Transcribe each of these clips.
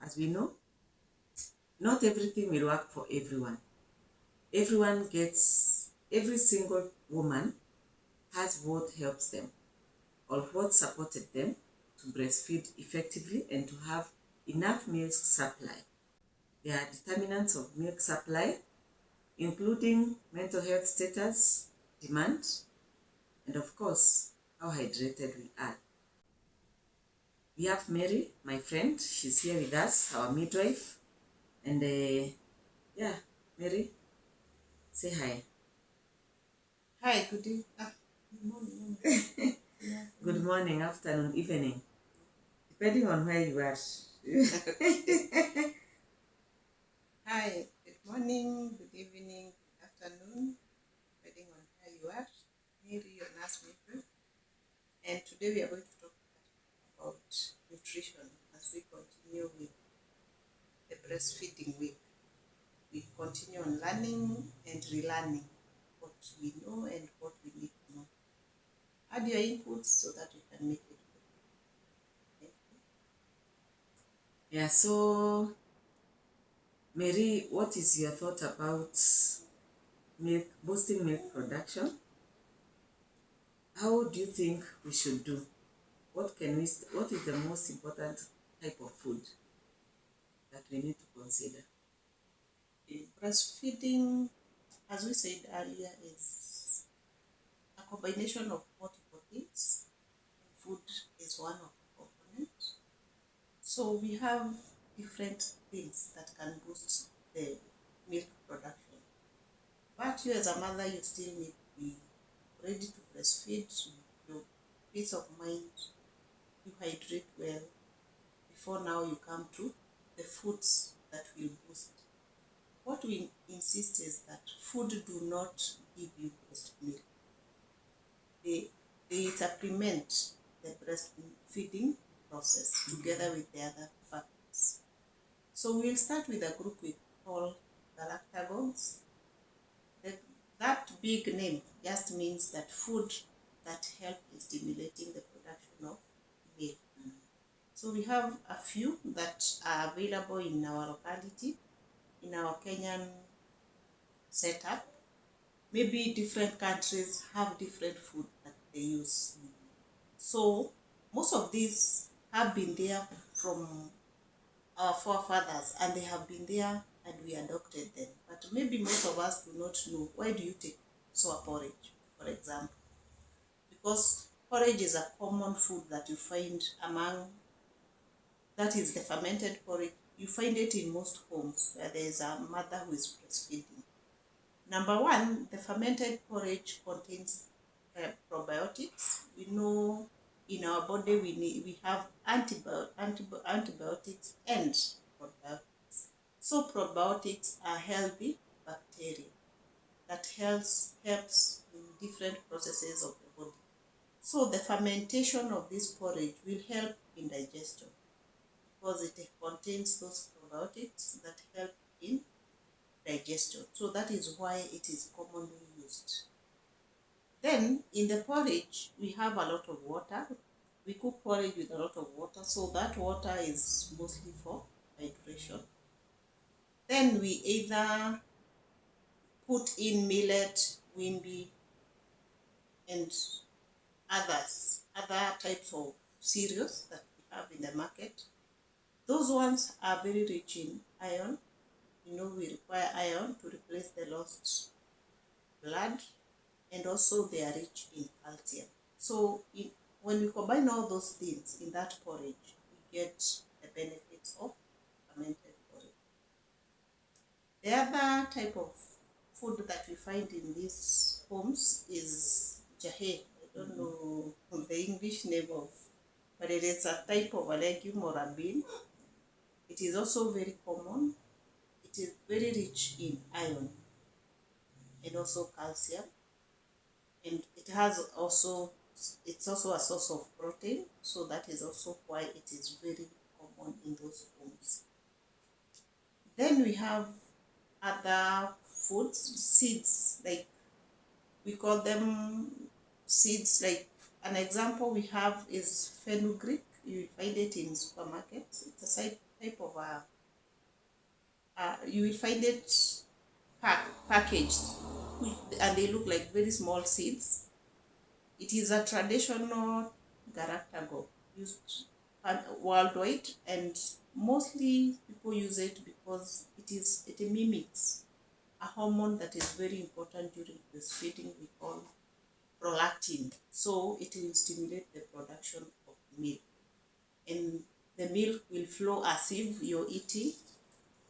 as we know, not everything will work for everyone. Every single woman has what helps them or what supported them to breastfeed effectively and to have enough milk supply. There are determinants of milk supply, including mental health status, demand, and of course, how hydrated we are. We have Mary, my friend. She's here with us, our midwife. And yeah, Mary, say hi. Hi, good morning. Good morning, afternoon, evening, depending on where you are. Hi, good morning, good evening, good afternoon, depending on where you are. Mary, your nurse midwife. And today we are going to talk about nutrition as we continue with the breastfeeding week. We continue on learning and relearning what we know and what we need to know. Add your inputs so that we can make it good. Thank you. Yeah, so Mary, what is your thought about milk, boosting milk production? How do you think we should do? What is the most important type of food that we need to consider? Breastfeeding, as we said earlier, is a combination of multiple things. Food is one of the components. So we have different things that can boost the milk production. But you as a mother, you still need to be ready to breastfeed, your peace of mind, you hydrate well. Before now you come to the foods that will boost. What we insist is that food do not give you breast milk. They supplement the breastfeeding process together with the other factors. So we'll start with a group we call galactagogues. That big name just means that food that help in stimulating the production of milk. So we have a few that are available in our locality, in our Kenyan setup. Maybe different countries have different food that they use. So most of these have been there from our forefathers, and they have been there and we adopted them. But maybe most of us do not know, why do you take sour porridge, for example? Because porridge is a common food that you find that is the fermented porridge. You find it in most homes where there is a mother who is breastfeeding. Number one, the fermented porridge contains probiotics. We know in our body we have antibiotics and probiotics. So probiotics are healthy bacteria that helps in different processes of the body. So the fermentation of this porridge will help in digestion because it contains those probiotics that help in digestion. So that is why it is commonly used. Then in the porridge, we have a lot of water. We cook porridge with a lot of water, so that water is mostly for hydration. Then we either put in millet, wimbi, and other types of cereals that we have in the market. Those ones are very rich in iron. You know, we require iron to replace the lost blood, and also they are rich in calcium. So when we combine all those things in that porridge, we get the benefits of fermented porridge. The other type of food that we find in these homes is jahe. I don't know the English name of, but it is a type of a legume or a bean. It is also very common. It is very rich in iron and also calcium, and it's also a source of protein, so that is also why it is very common in those homes. Then we have other foods, seeds, like we call them seeds. Like an example we have is fenugreek. You find it in supermarkets. It's a type type of you will find it packaged, and they look like very small seeds. It is a traditional Galactago used worldwide, and mostly people use it because it mimics a hormone that is very important during breastfeeding we call prolactin. So it will stimulate the production of milk, and the milk will flow as if you're eating.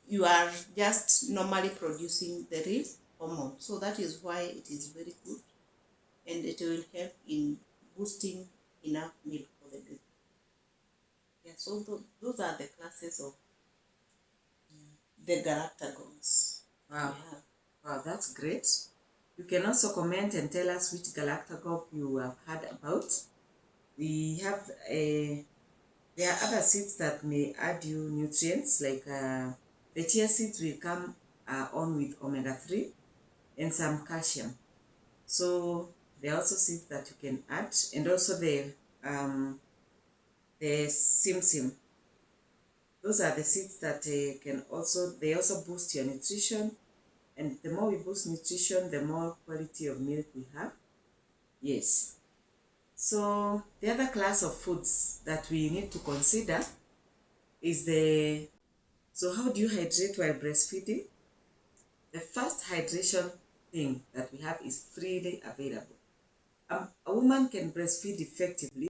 You are just normally producing the real hormone. So that is why it is very good, and it will help in boosting enough milk for the baby. Yeah, so those are the classes of the galactagons. Wow. Yeah. Wow, that's great. You can also comment and tell us which galactagogue you have heard about. We have there are other seeds that may add you nutrients, like the chia seeds will come on with omega-3 and some calcium. So there are also seeds that you can add, and also the sim. Those are the seeds that they also boost your nutrition, and the more we boost nutrition, the more quality of milk we have. Yes. So the other class of foods that we need to consider is so how do you hydrate while breastfeeding? The first hydration thing that we have is freely available. A woman can breastfeed effectively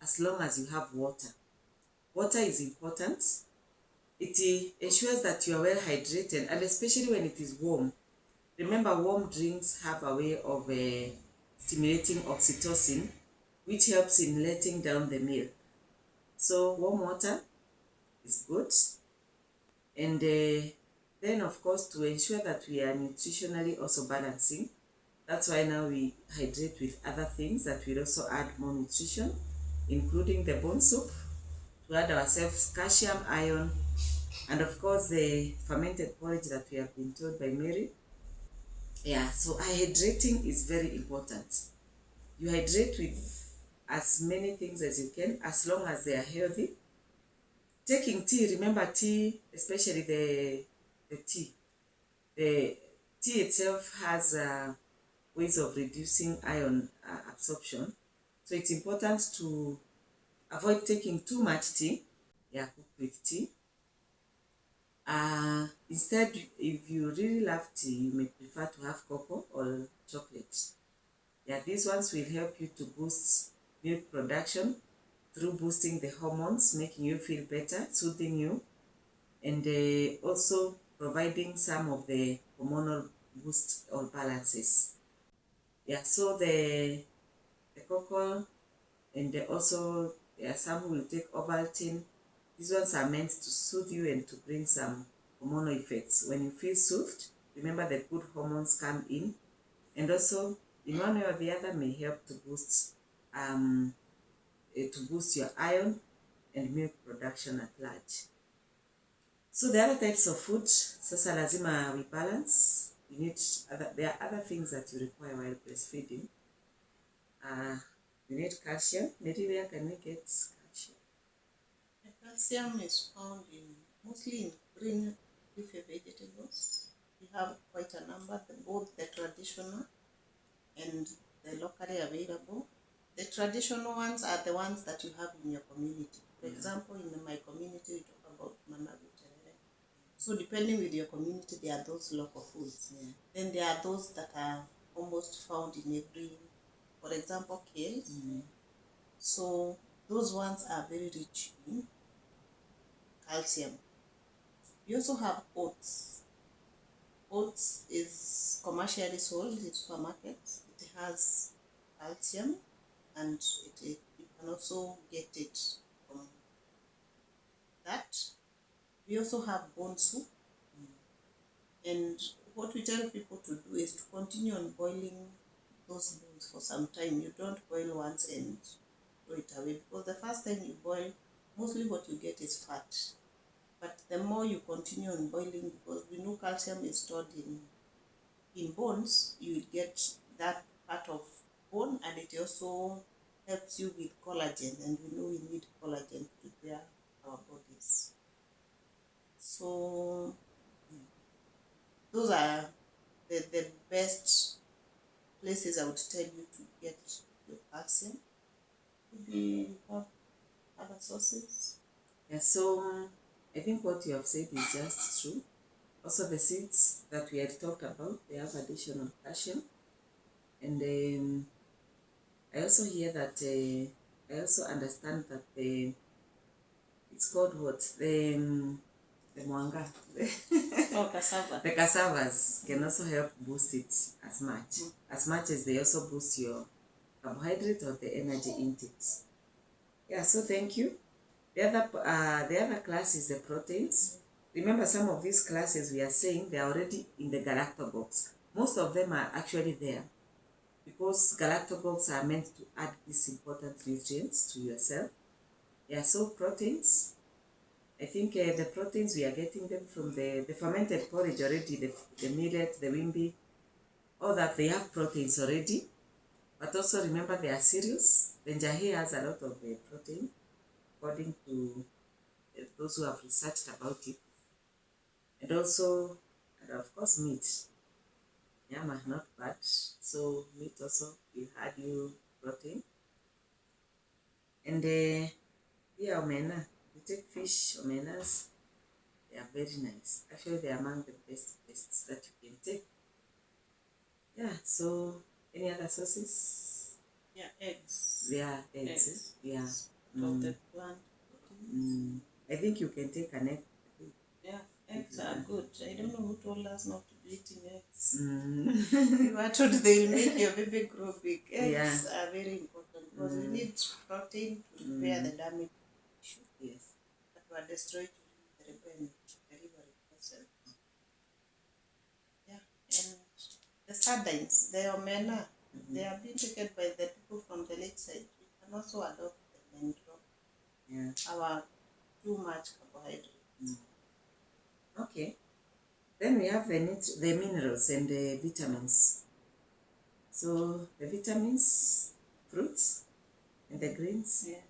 as long as you have water. Water is important. It ensures that you are well hydrated, and especially when it is warm. Remember, warm drinks have a way of stimulating oxytocin, which helps in letting down the milk. So warm water is good. And then, of course, to ensure that we are nutritionally also balancing, that's why now we hydrate with other things that will also add more nutrition, including the bone soup, to add ourselves calcium, iron, and of course the fermented porridge that we have been told by Mary. Yeah, so hydrating is very important. You hydrate with as many things as you can, as long as they are healthy. Taking tea, remember tea, especially the tea. The tea itself has ways of reducing iron absorption. So it's important to avoid taking too much tea. Yeah, cook with tea. Instead, if you really love tea, you may prefer to have cocoa or chocolate. Yeah, these ones will help you to boost milk production through boosting the hormones, making you feel better, soothing you, and also providing some of the hormonal boost or balances. Yeah, so the cocoa, and also there are some who will take Ovaltine. These ones are meant to soothe you and to bring some hormonal effects. When you feel soothed, remember the good hormones come in, and also in one way or the other may help to boost your iron and milk production at large. So the other types of food, sasa lazima we balance. There are other things that you require while breastfeeding. You need calcium. Maybe where can we get calcium? The calcium is found mostly in green leafy vegetables. We have quite a number, both the traditional and the locally available. The traditional ones are the ones that you have in your community. For example, in my community, we talk about managu terere. So depending with your community, there are those local foods. Yeah. Then there are those that are almost found in every, for example, kales. So those ones are very rich in calcium. We also have oats. Oats is commercially sold in supermarkets. It has calcium, and you can also get it from that. We also have bone soup, and what we tell people to do is to continue on boiling those bones for some time. You don't boil once and throw it away, because the first time you boil, mostly what you get is fat. But the more you continue on boiling, because we know calcium is stored in bones, you will get that part of bone, and it also helps you with collagen, and we know we need collagen to repair our bodies. those are the best places I would tell you to get your calcium. Maybe you have other sources. Yeah, so I think what you have said is just true. Also, the seeds that we had talked about, they have additional calcium. And I also hear that, I also understand that it's called what? The mwanga. Oh, cassava. The cassavas can also help boost it as much as they also boost your carbohydrate or the energy intakes. Yeah, so thank you. The other class is the proteins. Remember, some of these classes we are saying they are already in the galactobox. Most of them are actually there because galactobox are meant to add these important nutrients to your cell. Yeah, so proteins. I think the proteins we are getting them from the fermented porridge already, the millet, the wimbi, all that they have proteins already. But also remember they are cereals. The njahi has a lot of protein according to those who have researched about it. And also, and of course, meat. Nyama, not bad. So meat also will add you protein. And yeah, omena. You take fish, omenas, they are very nice. Actually, they are among the best that you can take. Yeah, so any other sources? Yeah, eggs. Yeah, eggs. Yeah. Of the plant proteins. I think you can take an egg. Yeah, eggs are good. I don't know who told us not to be eating eggs. Mm. We were told they'll make your baby grow big. Eggs Yeah. are very important because we need protein to repair the damage tissue Yes. that were destroyed during the delivery process. Yeah, and the sardines, the omena, they are being taken by the people from the lakeside. We can also adopt them and drop our too much carbohydrates. Okay. Then we have the minerals and the vitamins. So the vitamins, fruits, and the greens. Yeah.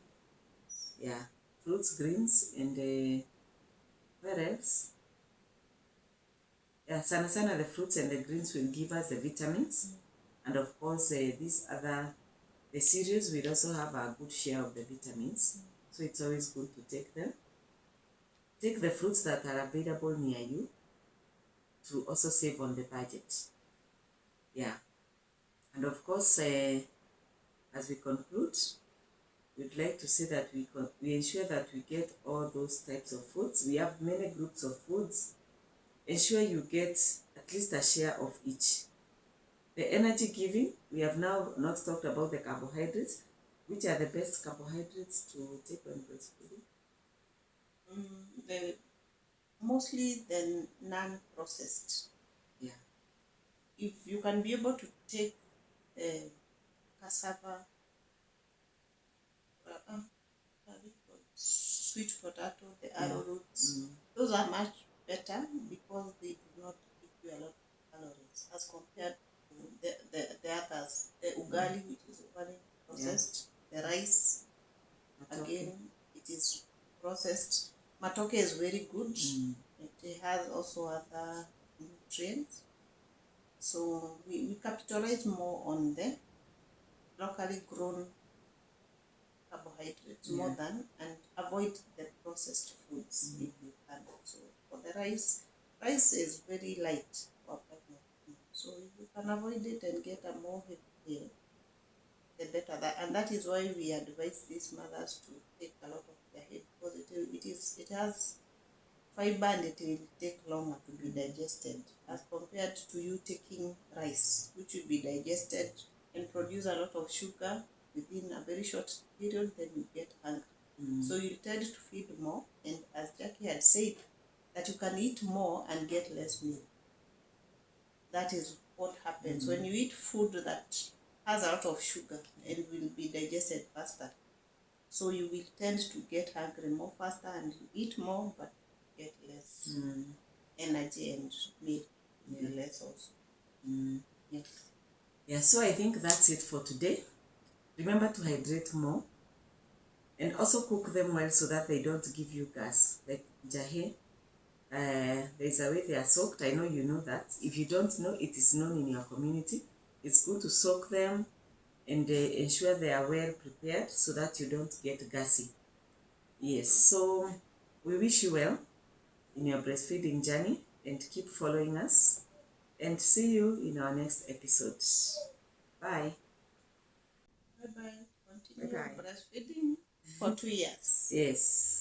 Yeah, fruits, greens, and what else? Yeah, sana the fruits and the greens will give us the vitamins. And of course, the cereals will also have a good share of the vitamins. So it's always good to take them. Take the fruits that are available near you to also save on the budget. Yeah. And of course, as we conclude, we'd like to say that we ensure that we get all those types of foods. We have many groups of foods. Ensure you get at least a share of each. The energy giving, we have now not talked about the carbohydrates. Which are the best carbohydrates to take when breastfeeding? Mostly the non-processed. Yeah. If you can be able to take cassava, sweet potato, the arrowroots, those are much better because they do not give you a lot of calories as compared to the others. The ugali, which is overly processed, the rice, again, it is processed. Matoke is very good. It has also other nutrients. So we capitalize more on the locally grown carbohydrates more than, and avoid the processed foods if you can. So for the rice is very light for pregnant women. So if you can avoid it and get a more healthy meal, the better. And that is why we advise these mothers to take a lot of their head because it has fiber and it will take longer to be digested as compared to you taking rice, which will be digested and produce a lot of sugar within a very short period, then you get hungry. So you tend to feed more, and as Jackie had said, that you can eat more and get less meal. That is what happens when you eat food that has a lot of sugar and will be digested faster. So you will tend to get hungry more faster and you eat more, but get less energy and meal will be less also. Yes. Yeah, so I think that's it for today. Remember to hydrate more and also cook them well so that they don't give you gas. Like jahe, There's a way they are soaked. I know you know that. If you don't know, it is known in your community. It's good to soak them and ensure they are well prepared so that you don't get gassy. Yes, so we wish you well in your breastfeeding journey and keep following us, and see you in our next episode. Bye. Bye bye. Bye Continue bye. breastfeeding for 2 years. Yes.